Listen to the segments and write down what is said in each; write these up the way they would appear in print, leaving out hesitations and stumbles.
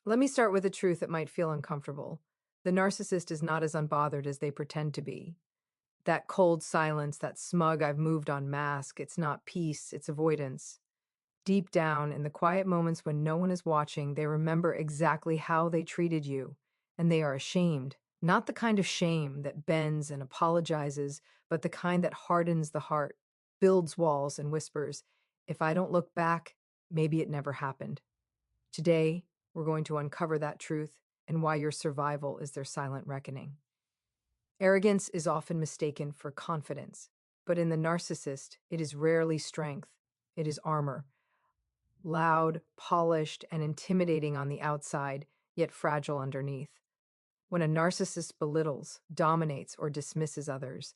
Let me start with a truth that might feel uncomfortable. The narcissist is not as unbothered as they pretend to be. That cold silence, that smug I've moved on mask, it's not peace, it's avoidance. Deep down, in the quiet moments when no one is watching, they remember exactly how they treated you, and they are ashamed. Not the kind of shame that bends and apologizes, but the kind that hardens the heart, builds walls, and whispers, "If I don't look back, maybe it never happened." Today, we're going to uncover that truth and why your survival is their silent reckoning. Arrogance is often mistaken for confidence, but in the narcissist, it is rarely strength. It is armor, loud, polished, and intimidating on the outside, yet fragile underneath. When a narcissist belittles, dominates, or dismisses others,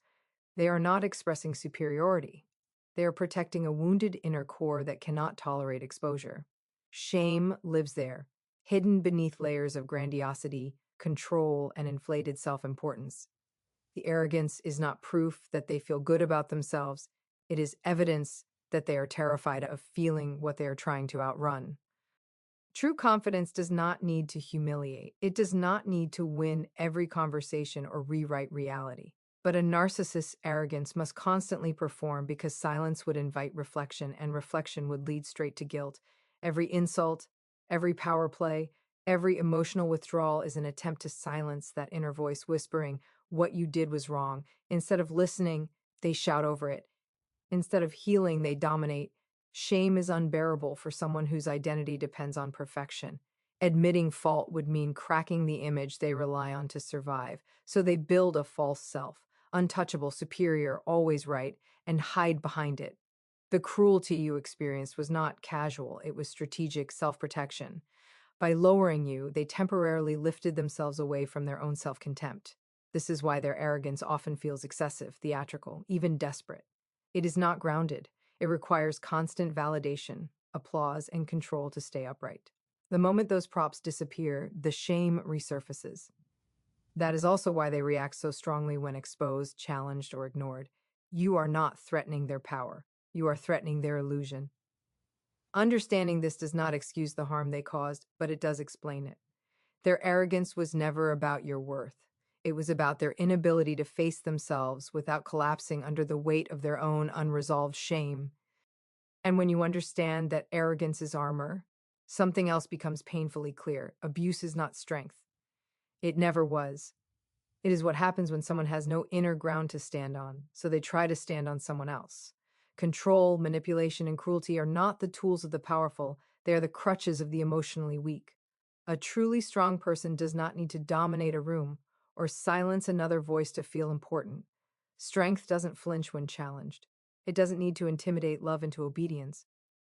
they are not expressing superiority. They are protecting a wounded inner core that cannot tolerate exposure. Shame lives there, hidden beneath layers of grandiosity, control, and inflated self-importance. The arrogance is not proof that they feel good about themselves. It is evidence that they are terrified of feeling what they are trying to outrun. True confidence does not need to humiliate. It does not need to win every conversation or rewrite reality. But a narcissist's arrogance must constantly perform because silence would invite reflection, and reflection would lead straight to guilt. Every insult, every power play, every emotional withdrawal is an attempt to silence that inner voice whispering, "What you did was wrong." Instead of listening, they shout over it. Instead of healing, they dominate. Shame is unbearable for someone whose identity depends on perfection. Admitting fault would mean cracking the image they rely on to survive. So they build a false self, untouchable, superior, always right, and hide behind it. The cruelty you experienced was not casual, it was strategic self-protection. By lowering you, they temporarily lifted themselves away from their own self-contempt. This is why their arrogance often feels excessive, theatrical, even desperate. It is not grounded. It requires constant validation, applause, and control to stay upright. The moment those props disappear, the shame resurfaces. That is also why they react so strongly when exposed, challenged, or ignored. You are not threatening their power. You are threatening their illusion. Understanding this does not excuse the harm they caused, but it does explain it. Their arrogance was never about your worth. It was about their inability to face themselves without collapsing under the weight of their own unresolved shame. And when you understand that arrogance is armor, something else becomes painfully clear. Abuse is not strength. It never was. It is what happens when someone has no inner ground to stand on, so they try to stand on someone else. Control, manipulation, and cruelty are not the tools of the powerful, they are the crutches of the emotionally weak. A truly strong person does not need to dominate a room or silence another voice to feel important. Strength doesn't flinch when challenged. It doesn't need to intimidate love into obedience.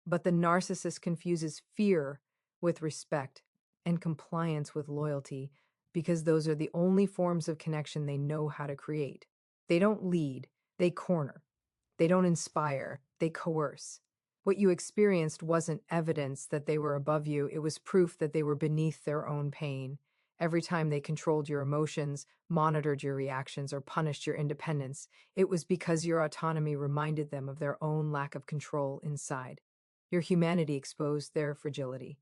But the narcissist confuses fear with respect and compliance with loyalty because those are the only forms of connection they know how to create. They don't lead, they corner. They don't inspire, they coerce. What you experienced wasn't evidence that they were above you, it was proof that they were beneath their own pain. Every time they controlled your emotions, monitored your reactions, or punished your independence, it was because your autonomy reminded them of their own lack of control inside. Your humanity exposed their fragility.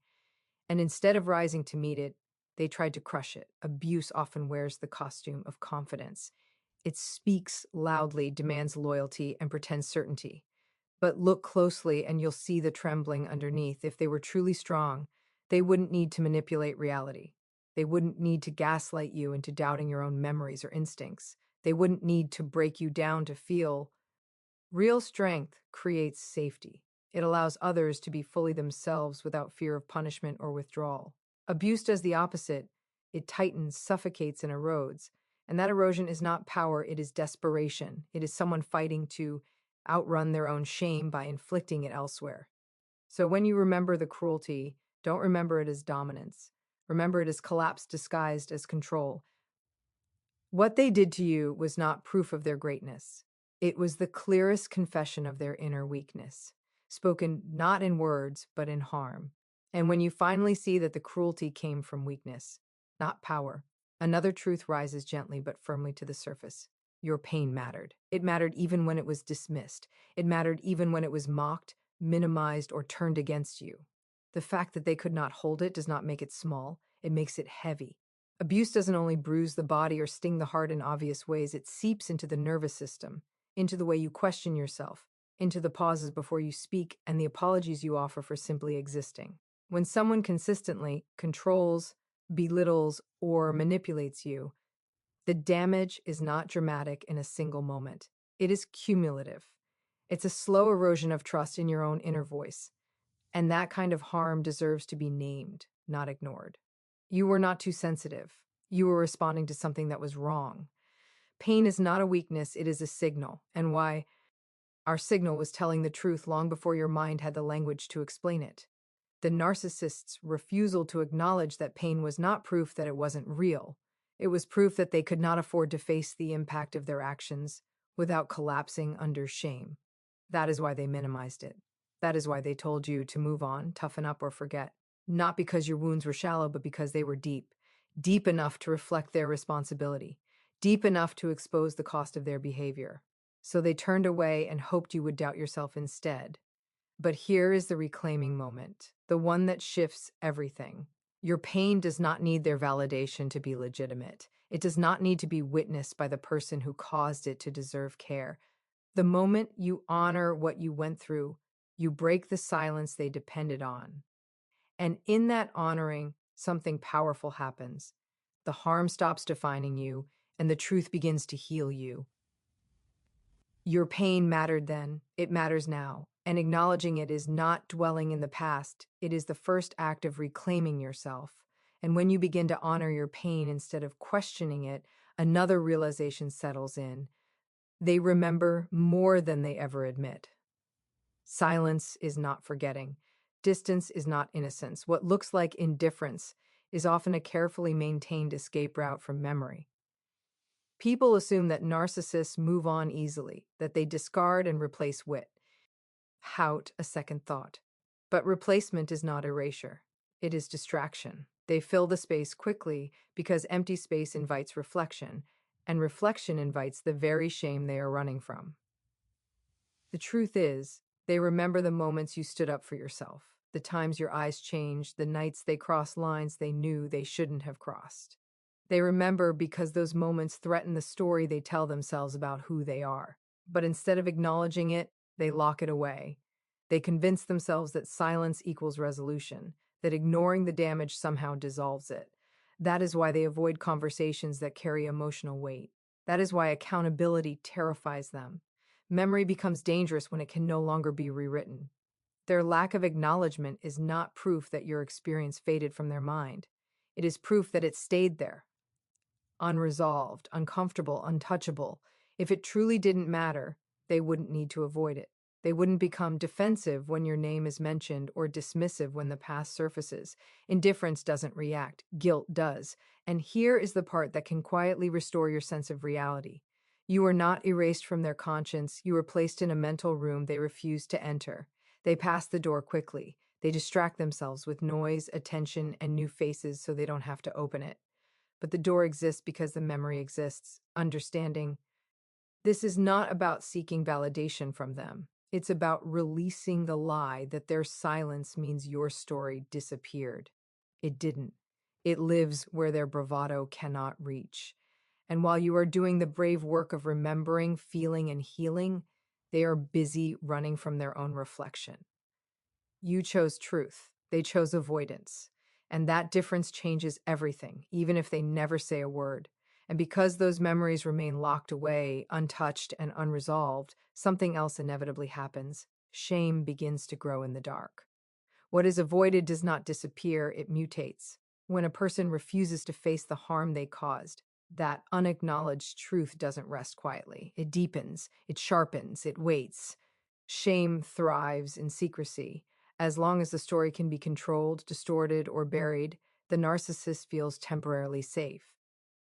And instead of rising to meet it, they tried to crush it. Abuse often wears the costume of confidence. It speaks loudly, demands loyalty, and pretends certainty. But look closely and you'll see the trembling underneath. If they were truly strong, they wouldn't need to manipulate reality. They wouldn't need to gaslight you into doubting your own memories or instincts. They wouldn't need to break you down to feel. Real strength creates safety. It allows others to be fully themselves without fear of punishment or withdrawal. Abuse does the opposite. It tightens, suffocates, and erodes. And that erosion is not power, it is desperation. It is someone fighting to outrun their own shame by inflicting it elsewhere. So when you remember the cruelty, don't remember it as dominance. Remember it as collapse disguised as control. What they did to you was not proof of their greatness. It was the clearest confession of their inner weakness, spoken not in words, but in harm. And when you finally see that the cruelty came from weakness, not power, another truth rises gently but firmly to the surface. Your pain mattered. It mattered even when it was dismissed. It mattered even when it was mocked, minimized, or turned against you. The fact that they could not hold it does not make it small, it makes it heavy. Abuse doesn't only bruise the body or sting the heart in obvious ways, it seeps into the nervous system, into the way you question yourself, into the pauses before you speak, and the apologies you offer for simply existing. When someone consistently controls, belittles, or manipulates you, the damage is not dramatic in a single moment. It is cumulative. It's a slow erosion of trust in your own inner voice. And that kind of harm deserves to be named, not ignored. You were not too sensitive. You were responding to something that was wrong. Pain is not a weakness, it is a signal. And why? Our signal was telling the truth long before your mind had the language to explain it. The narcissist's refusal to acknowledge that pain was not proof that it wasn't real. It was proof that they could not afford to face the impact of their actions without collapsing under shame. That is why they minimized it. That is why they told you to move on, toughen up, or forget. Not because your wounds were shallow, but because they were deep. Deep enough to reflect their responsibility. Deep enough to expose the cost of their behavior. So they turned away and hoped you would doubt yourself instead. But here is the reclaiming moment, the one that shifts everything. Your pain does not need their validation to be legitimate. It does not need to be witnessed by the person who caused it to deserve care. The moment you honor what you went through, you break the silence they depended on. And in that honoring, something powerful happens. The harm stops defining you, and the truth begins to heal you. Your pain mattered then, it matters now, and acknowledging it is not dwelling in the past, it is the first act of reclaiming yourself. And when you begin to honor your pain instead of questioning it, another realization settles in. They remember more than they ever admit. Silence is not forgetting. Distance is not innocence. What looks like indifference is often a carefully maintained escape route from memory. People assume that narcissists move on easily, that they discard and replace wit. Hout a second thought. But replacement is not erasure. It is distraction. They fill the space quickly because empty space invites reflection, and reflection invites the very shame they are running from. The truth is, they remember the moments you stood up for yourself, the times your eyes changed, the nights they crossed lines they knew they shouldn't have crossed. They remember because those moments threaten the story they tell themselves about who they are. But instead of acknowledging it, they lock it away. They convince themselves that silence equals resolution, that ignoring the damage somehow dissolves it. That is why they avoid conversations that carry emotional weight. That is why accountability terrifies them. Memory becomes dangerous when it can no longer be rewritten. Their lack of acknowledgement is not proof that your experience faded from their mind. It is proof that it stayed there. Unresolved, uncomfortable, untouchable. If it truly didn't matter, they wouldn't need to avoid it. They wouldn't become defensive when your name is mentioned or dismissive when the past surfaces. Indifference doesn't react, guilt does. And here is the part that can quietly restore your sense of reality. You are not erased from their conscience, you are placed in a mental room they refuse to enter. They pass the door quickly. They distract themselves with noise, attention, and new faces so they don't have to open it. But the door exists because the memory exists. Understanding. This is not about seeking validation from them. It's about releasing the lie that their silence means your story disappeared. It didn't. It lives where their bravado cannot reach. And while you are doing the brave work of remembering, feeling, and healing, they are busy running from their own reflection. You chose truth. They chose avoidance. And that difference changes everything, even if they never say a word. And because those memories remain locked away, untouched, and unresolved, something else inevitably happens. Shame begins to grow in the dark. What is avoided does not disappear, it mutates. When a person refuses to face the harm they caused, that unacknowledged truth doesn't rest quietly. It deepens, it sharpens, it waits. Shame thrives in secrecy. As long as the story can be controlled, distorted, or buried, the narcissist feels temporarily safe.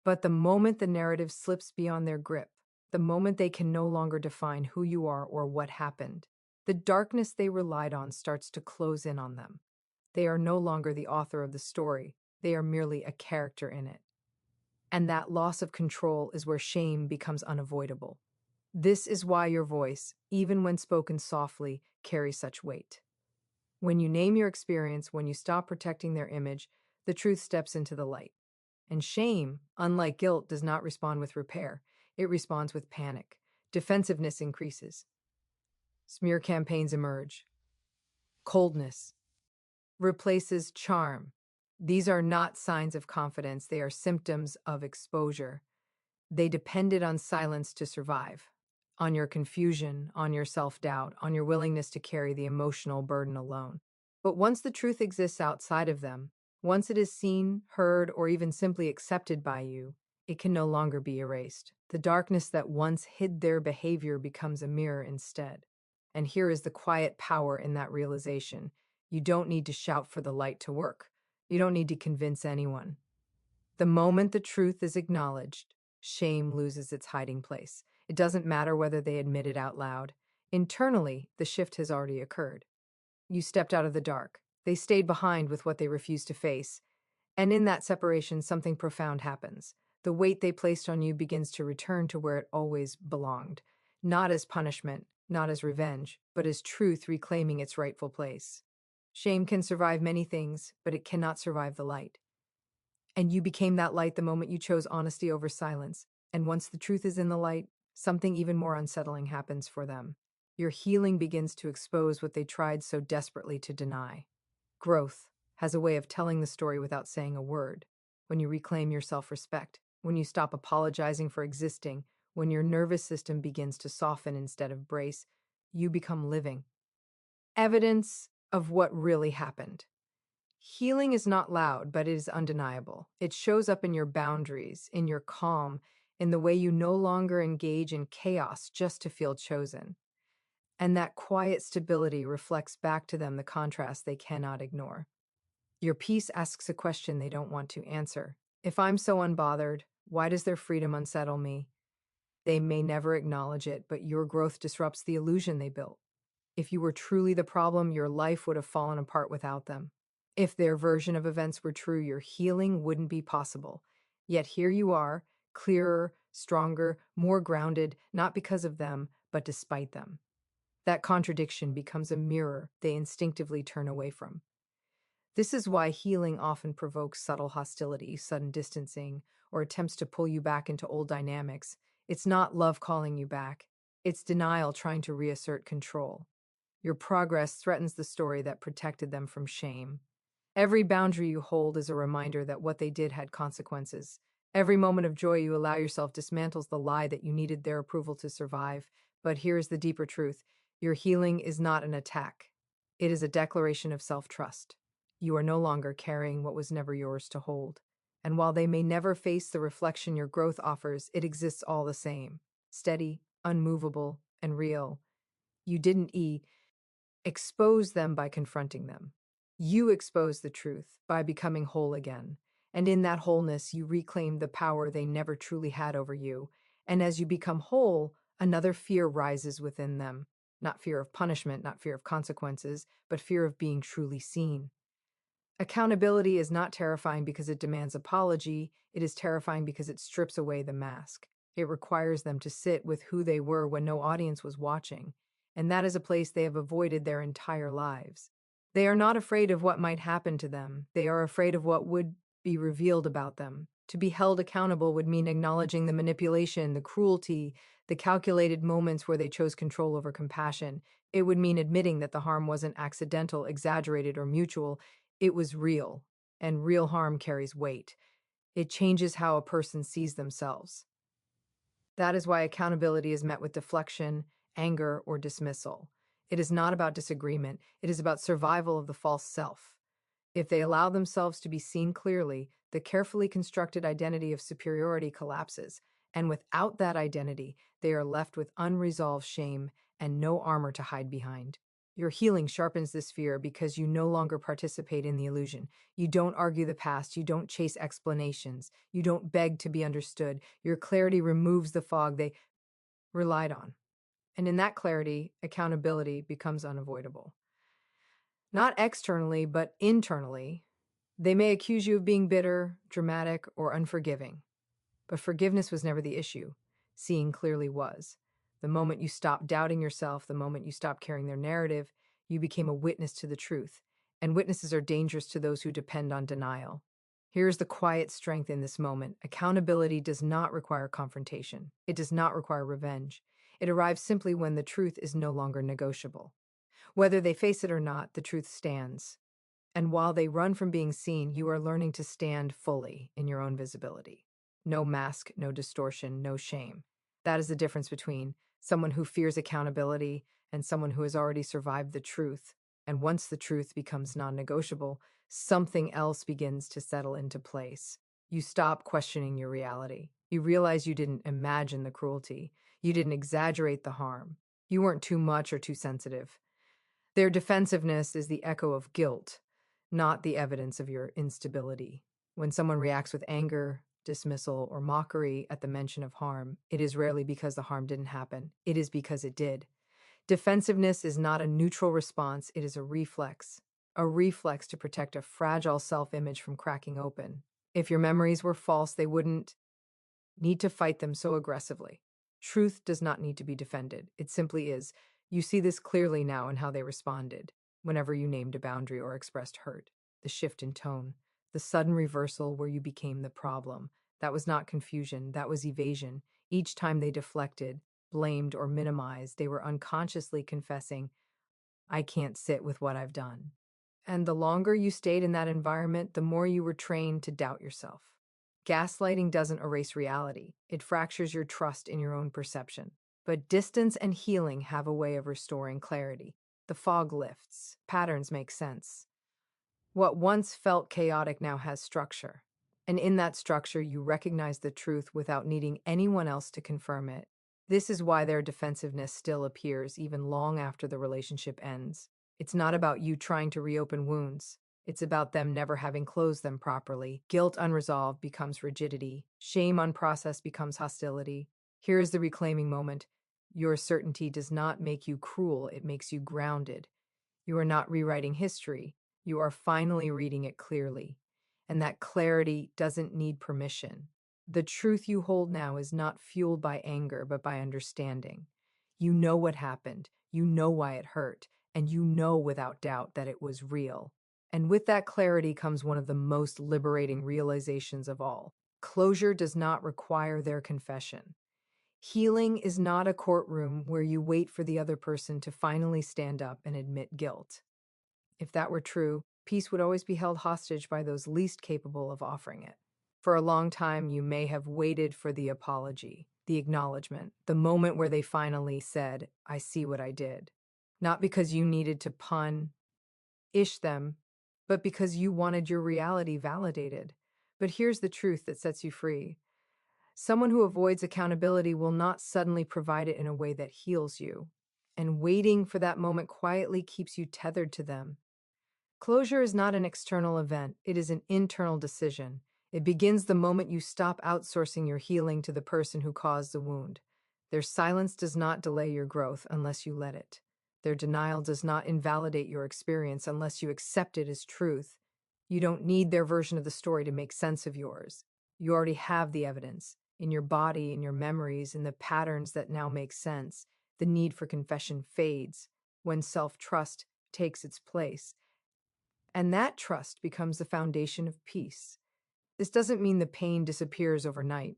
But the moment the narrative slips beyond their grip, the moment they can no longer define who you are or what happened, the darkness they relied on starts to close in on them. They are no longer the author of the story, they are merely a character in it. And that loss of control is where shame becomes unavoidable. This is why your voice, even when spoken softly, carries such weight. When you name your experience, when you stop protecting their image, the truth steps into the light. And shame, unlike guilt, does not respond with repair. It responds with panic. Defensiveness increases. Smear campaigns emerge. Coldness replaces charm. These are not signs of confidence, they are symptoms of exposure. They depended on silence to survive, on your confusion, on your self-doubt, on your willingness to carry the emotional burden alone. But once the truth exists outside of them, once it is seen, heard, or even simply accepted by you, it can no longer be erased. The darkness that once hid their behavior becomes a mirror instead. And here is the quiet power in that realization. You don't need to shout for the light to work. You don't need to convince anyone. The moment the truth is acknowledged, shame loses its hiding place. It doesn't matter whether they admit it out loud. Internally, the shift has already occurred. You stepped out of the dark. They stayed behind with what they refused to face. And in that separation, something profound happens. The weight they placed on you begins to return to where it always belonged. Not as punishment, not as revenge, but as truth reclaiming its rightful place. Shame can survive many things, but it cannot survive the light. And you became that light the moment you chose honesty over silence. And once the truth is in the light, something even more unsettling happens for them. Your healing begins to expose what they tried so desperately to deny. Growth has a way of telling the story without saying a word. When you reclaim your self-respect, when you stop apologizing for existing, when your nervous system begins to soften instead of brace, you become living evidence of what really happened. Healing is not loud, but it is undeniable. It shows up in your boundaries, in your calm, in the way you no longer engage in chaos just to feel chosen. And that quiet stability reflects back to them the contrast they cannot ignore. Your peace asks a question they don't want to answer. If I'm so unbothered, why does their freedom unsettle me? They may never acknowledge it, but your growth disrupts the illusion they built. If you were truly the problem, your life would have fallen apart without them. If their version of events were true, your healing wouldn't be possible. Yet here you are, clearer, stronger, more grounded, not because of them, but despite them. That contradiction becomes a mirror they instinctively turn away from. This is why healing often provokes subtle hostility, sudden distancing, or attempts to pull you back into old dynamics. It's not love calling you back. It's denial trying to reassert control. Your progress threatens the story that protected them from shame. Every boundary you hold is a reminder that what they did had consequences. Every moment of joy you allow yourself dismantles the lie that you needed their approval to survive. But here's the deeper truth. Your healing is not an attack. It is a declaration of self-trust. You are no longer carrying what was never yours to hold. And while they may never face the reflection your growth offers, it exists all the same. Steady, unmovable, and real. You didn't expose them by confronting them. You expose the truth by becoming whole again. And in that wholeness, you reclaim the power they never truly had over you. And as you become whole, another fear rises within them. Not fear of punishment, not fear of consequences, but fear of being truly seen. Accountability is not terrifying because it demands apology. It is terrifying because it strips away the mask. It requires them to sit with who they were when no audience was watching. And that is a place they have avoided their entire lives. They are not afraid of what might happen to them. They are afraid of what would be revealed about them. To be held accountable would mean acknowledging the manipulation, the cruelty, the calculated moments where they chose control over compassion. It would mean admitting that the harm wasn't accidental, exaggerated, or mutual. It was real, and real harm carries weight. It changes how a person sees themselves. That is why accountability is met with deflection, anger, or dismissal. It is not about disagreement. It is about survival of the false self. If they allow themselves to be seen clearly, the carefully constructed identity of superiority collapses, and without that identity, they are left with unresolved shame and no armor to hide behind. Your healing sharpens this fear because you no longer participate in the illusion. You don't argue the past. You don't chase explanations. You don't beg to be understood. Your clarity removes the fog they relied on. And in that clarity, accountability becomes unavoidable. Not externally, but internally. They may accuse you of being bitter, dramatic, or unforgiving. But forgiveness was never the issue. Seeing clearly was. The moment you stop doubting yourself, the moment you stop carrying their narrative, You became a witness to the truth, and witnesses are dangerous to those who depend on denial. Here's the quiet strength in this moment. Accountability does not require confrontation. It does not require revenge. It arrives simply when the truth is no longer negotiable. Whether they face it or not, the truth stands. And while they run from being seen, you are learning to stand fully in your own visibility. No mask, no distortion, no shame. That is the difference between someone who fears accountability and someone who has already survived the truth. And once the truth becomes non negotiable, something else begins to settle into place. You stop questioning your reality. You realize you didn't imagine the cruelty. You didn't exaggerate the harm. You weren't too much or too sensitive. Their defensiveness is the echo of guilt, not the evidence of your instability. When someone reacts with anger, dismissal, or mockery at the mention of harm, it is rarely because the harm didn't happen. It is because it did. Defensiveness is not a neutral response, it is a reflex to protect a fragile self-image from cracking open. If your memories were false, they wouldn't need to fight them so aggressively. Truth does not need to be defended. It simply is. You see this clearly now in how they responded whenever you named a boundary or expressed hurt. The shift in tone, the sudden reversal where you became the problem. That was not confusion, that was evasion. Each time they deflected, blamed, or minimized, they were unconsciously confessing, I can't sit with what I've done. And the longer you stayed in that environment, the more you were trained to doubt yourself. Gaslighting doesn't erase reality, it fractures your trust in your own perception. But distance and healing have a way of restoring clarity. The fog lifts, patterns make sense. What once felt chaotic now has structure. And in that structure, you recognize the truth without needing anyone else to confirm it. This is why their defensiveness still appears even long after the relationship ends. It's not about you trying to reopen wounds. It's about them never having closed them properly. Guilt unresolved becomes rigidity. Shame unprocessed becomes hostility. Here is the reclaiming moment. Your certainty does not make you cruel, it makes you grounded. You are not rewriting history. You are finally reading it clearly. And that clarity doesn't need permission. The truth you hold now is not fueled by anger, but by understanding. You know what happened. You know why it hurt. And you know without doubt that it was real. And with that clarity comes one of the most liberating realizations of all. Closure does not require their confession. Healing is not a courtroom where you wait for the other person to finally stand up and admit guilt. If that were true, peace would always be held hostage by those least capable of offering it. For a long time, you may have waited for the apology, the acknowledgement, the moment where they finally said, I see what I did. Not because you needed to punish them, but because you wanted your reality validated. But here's the truth that sets you free. Someone who avoids accountability will not suddenly provide it in a way that heals you. And waiting for that moment quietly keeps you tethered to them. Closure is not an external event, it is an internal decision. It begins the moment you stop outsourcing your healing to the person who caused the wound. Their silence does not delay your growth unless you let it. Their denial does not invalidate your experience unless you accept it as truth. You don't need their version of the story to make sense of yours. You already have the evidence in your body, in your memories, in the patterns that now make sense. The need for confession fades when self-trust takes its place. And that trust becomes the foundation of peace. This doesn't mean the pain disappears overnight.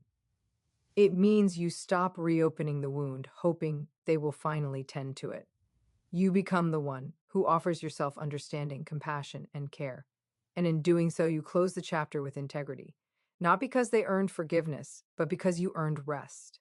It means you stop reopening the wound, hoping they will finally tend to it. You become the one who offers yourself understanding, compassion, and care. And in doing so, you close the chapter with integrity. Not because they earned forgiveness, but because you earned rest.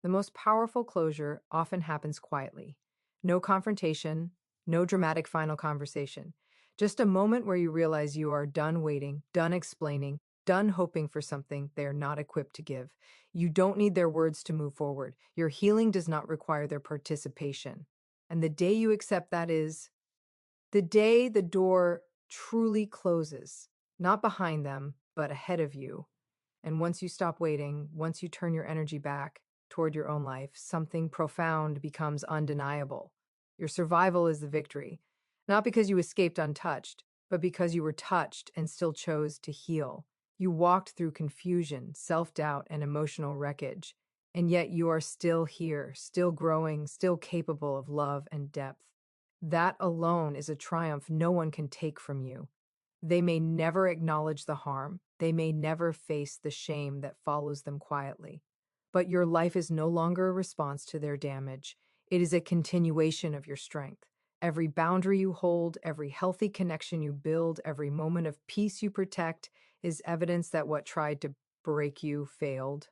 The most powerful closure often happens quietly. No confrontation, no dramatic final conversation. Just a moment where you realize you are done waiting, done explaining, done hoping for something they are not equipped to give. You don't need their words to move forward. Your healing does not require their participation. And the day you accept that is the day the door truly closes, not behind them, but ahead of you. And once you stop waiting, once you turn your energy back toward your own life, something profound becomes undeniable. Your survival is the victory, not because you escaped untouched, but because you were touched and still chose to heal. You walked through confusion, self-doubt, and emotional wreckage, and yet you are still here, still growing, still capable of love and depth. That alone is a triumph no one can take from you. They may never acknowledge the harm, they may never face the shame that follows them quietly. But your life is no longer a response to their damage, it is a continuation of your strength. Every boundary you hold, every healthy connection you build, every moment of peace you protect is evidence that what tried to break you failed.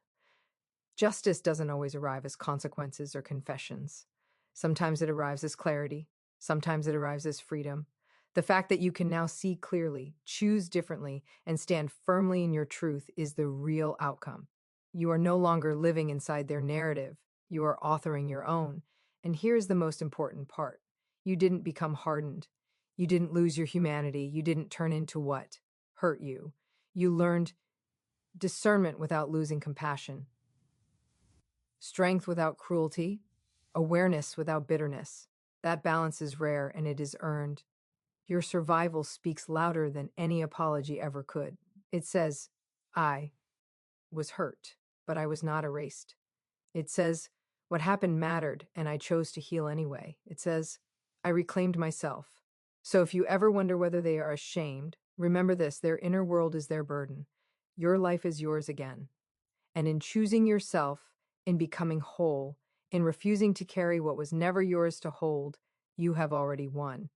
Justice doesn't always arrive as consequences or confessions. Sometimes it arrives as clarity, sometimes it arrives as freedom. The fact that you can now see clearly, choose differently, and stand firmly in your truth is the real outcome. You are no longer living inside their narrative, you are authoring your own. And here's the most important part: you didn't become hardened, you didn't lose your humanity, you didn't turn into what hurt you. You learned discernment without losing compassion, strength without cruelty, awareness without bitterness. That balance is rare and it is earned. Your survival speaks louder than any apology ever could. It says, I was hurt, but I was not erased. It says, what happened mattered and I chose to heal anyway. It says, I reclaimed myself. So if you ever wonder whether they are ashamed, remember this: their inner world is their burden. Your life is yours again. And in choosing yourself, in becoming whole, in refusing to carry what was never yours to hold, you have already won.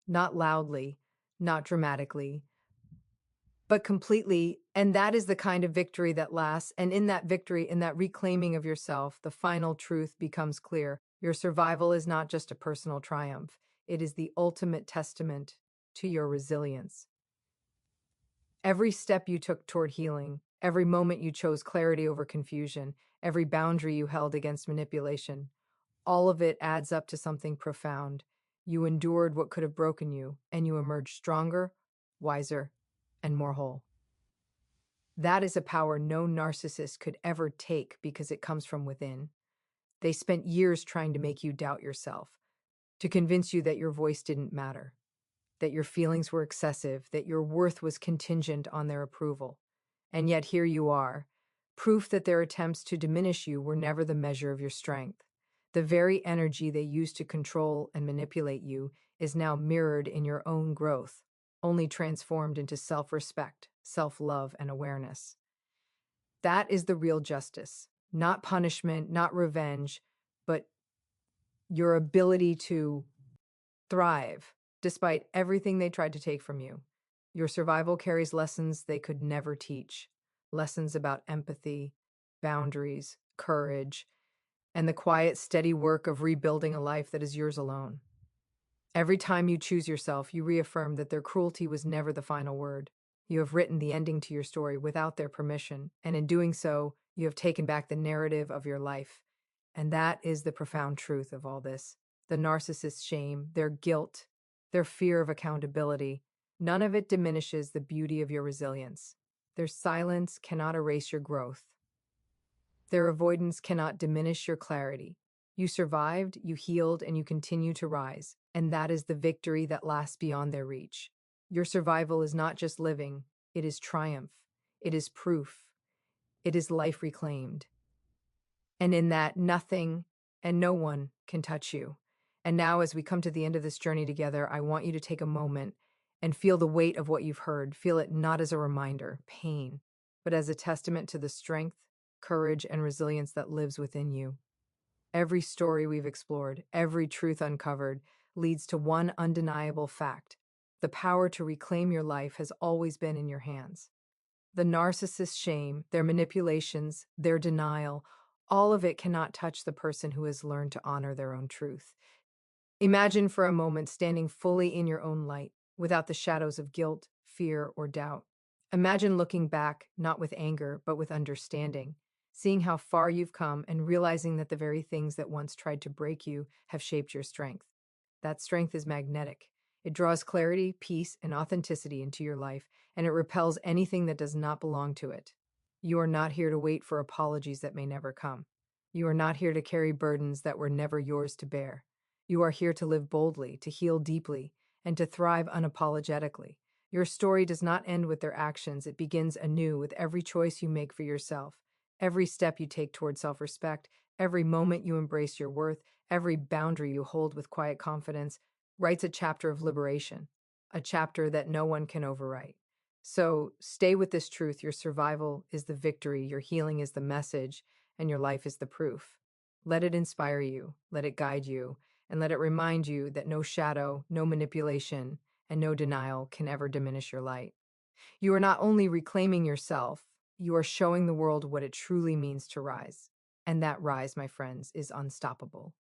Not loudly, not dramatically, but completely. And that is the kind of victory that lasts. And in that victory, in that reclaiming of yourself, the final truth becomes clear. Your survival is not just a personal triumph, it is the ultimate testament to your resilience. Every step you took toward healing, every moment you chose clarity over confusion, every boundary you held against manipulation, all of it adds up to something profound. You endured what could have broken you, and you emerged stronger, wiser, and more whole. That is a power no narcissist could ever take because it comes from within. They spent years trying to make you doubt yourself, to convince you that your voice didn't matter, that your feelings were excessive, that your worth was contingent on their approval. And yet here you are, proof that their attempts to diminish you were never the measure of your strength. The very energy they used to control and manipulate you is now mirrored in your own growth, only transformed into self-respect, self-love, and awareness. That is the real justice, not punishment, not revenge, but your ability to thrive despite everything they tried to take from you. Your survival carries lessons they could never teach, lessons about empathy, boundaries, courage, and the quiet, steady work of rebuilding a life that is yours alone. Every time you choose yourself, you reaffirm that their cruelty was never the final word. You have written the ending to your story without their permission, and in doing so, you have taken back the narrative of your life. And that is the profound truth of all this. The narcissist's shame, their guilt, their fear of accountability, none of it diminishes the beauty of your resilience. Their silence cannot erase your growth. Their avoidance cannot diminish your clarity. You survived, you healed, and you continue to rise, and that is the victory that lasts beyond their reach. Your survival is not just living, it is triumph, it is proof, it is life reclaimed. And in that, nothing and no one can touch you. And now, as we come to the end of this journey together, I want you to take a moment and feel the weight of what you've heard. Feel it not as a reminder, pain, but as a testament to the strength, courage, and resilience that lives within you. Every story we've explored, every truth uncovered, leads to one undeniable fact: the power to reclaim your life has always been in your hands. The narcissist's shame, their manipulations, their denial, all of it cannot touch the person who has learned to honor their own truth. Imagine for a moment standing fully in your own light, without the shadows of guilt, fear, or doubt. Imagine looking back, not with anger, but with understanding, seeing how far you've come and realizing that the very things that once tried to break you have shaped your strength. That strength is magnetic. It draws clarity, peace, and authenticity into your life, and it repels anything that does not belong to it. You are not here to wait for apologies that may never come. You are not here to carry burdens that were never yours to bear. You are here to live boldly, to heal deeply, and to thrive unapologetically. Your story does not end with their actions. It begins anew with every choice you make for yourself, every step you take toward self-respect, every moment you embrace your worth, every boundary you hold with quiet confidence. writes a chapter of liberation, a chapter that no one can overwrite. So stay with this truth. Your survival is the victory, your healing is the message, and your life is the proof. Let it inspire you, let it guide you, and let it remind you that no shadow, no manipulation, and no denial can ever diminish your light. You are not only reclaiming yourself, you are showing the world what it truly means to rise. And that rise, my friends, is unstoppable.